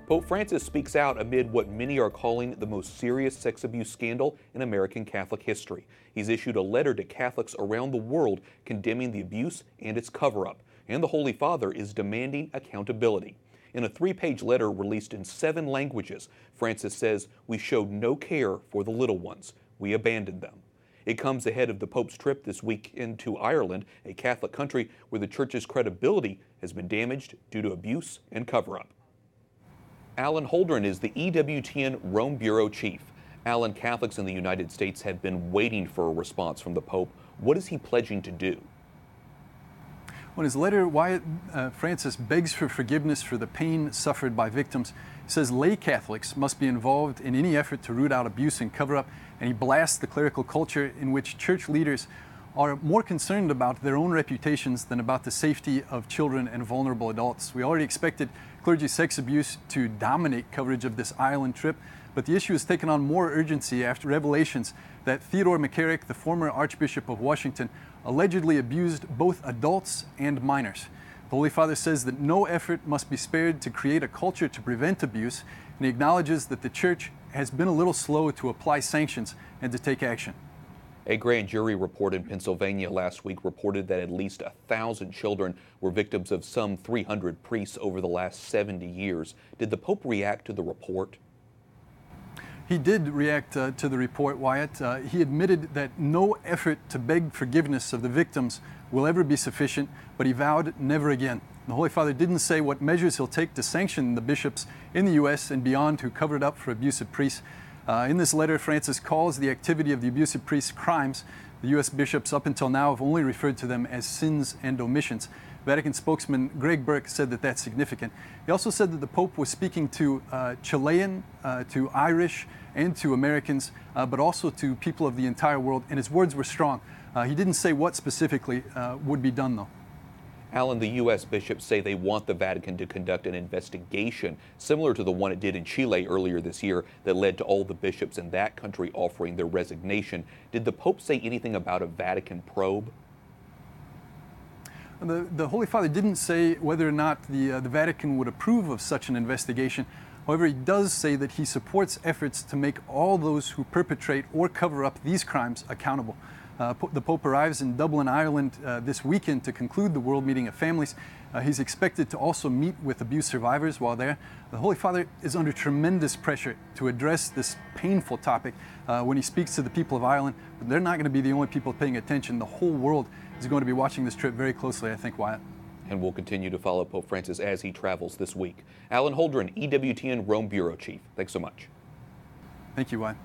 Pope Francis speaks out amid what many are calling the most serious sex abuse scandal in American Catholic history. He's issued a letter to Catholics around the world condemning the abuse and its cover-up. And the Holy Father is demanding accountability. In a 3-page letter released in 7 languages, Francis says, "We showed no care for the little ones. We abandoned them." It comes ahead of the Pope's trip this week into Ireland, a Catholic country where the Church's credibility has been damaged due to abuse and cover-up. Alan Holdren is the EWTN Rome Bureau Chief. Alan, Catholics in the United States have been waiting for a response from the Pope. What is he pledging to do? In his letter, Francis begs for forgiveness for the pain suffered by victims. He says lay Catholics must be involved in any effort to root out abuse and cover-up, and he blasts the clerical culture in which church leaders are more concerned about their own reputations than about the safety of children and vulnerable adults. We already expected clergy sex abuse to dominate coverage of this Ireland trip, but the issue has taken on more urgency after revelations that Theodore McCarrick, the former Archbishop of Washington, allegedly abused both adults and minors. The Holy Father says that no effort must be spared to create a culture to prevent abuse, and he acknowledges that the Church has been a little slow to apply sanctions and to take action. A grand jury report in Pennsylvania last week reported that at least 1,000 children were victims of some 300 priests over the last 70 years. Did the Pope react to the report? He did react to the report, Wyatt. He admitted that no effort to beg forgiveness of the victims will ever be sufficient, but he vowed never again. The Holy Father didn't say what measures he'll take to sanction the bishops in the U.S. and beyond who covered up for abusive priests. In this letter, Francis calls the activity of the abusive priests crimes. The U.S. bishops up until now have only referred to them as sins and omissions. Vatican spokesman Greg Burke said that that's significant. He also said that the Pope was speaking to Chilean, to Irish, and to Americans, but also to people of the entire world, and his words were strong. He didn't say what specifically would be done, though. Alan, the U.S. bishops say they want the Vatican to conduct an investigation similar to the one it did in Chile earlier this year that led to all the bishops in that country offering their resignation. Did the Pope say anything about a Vatican probe? The Holy Father didn't say whether or not the Vatican would approve of such an investigation. However, he does say that he supports efforts to make all those who perpetrate or cover up these crimes accountable. The Pope arrives in Dublin, Ireland this weekend to conclude the World Meeting of Families. He's expected to also meet with abuse survivors while there. The Holy Father is under tremendous pressure to address this painful topic when he speaks to the people of Ireland. But they're not going to be the only people paying attention. The whole world is going to be watching this trip very closely, I think, Wyatt. And we'll continue to follow Pope Francis as he travels this week. Alan Holdren, EWTN Rome Bureau Chief. Thanks so much. Thank you, Wyatt.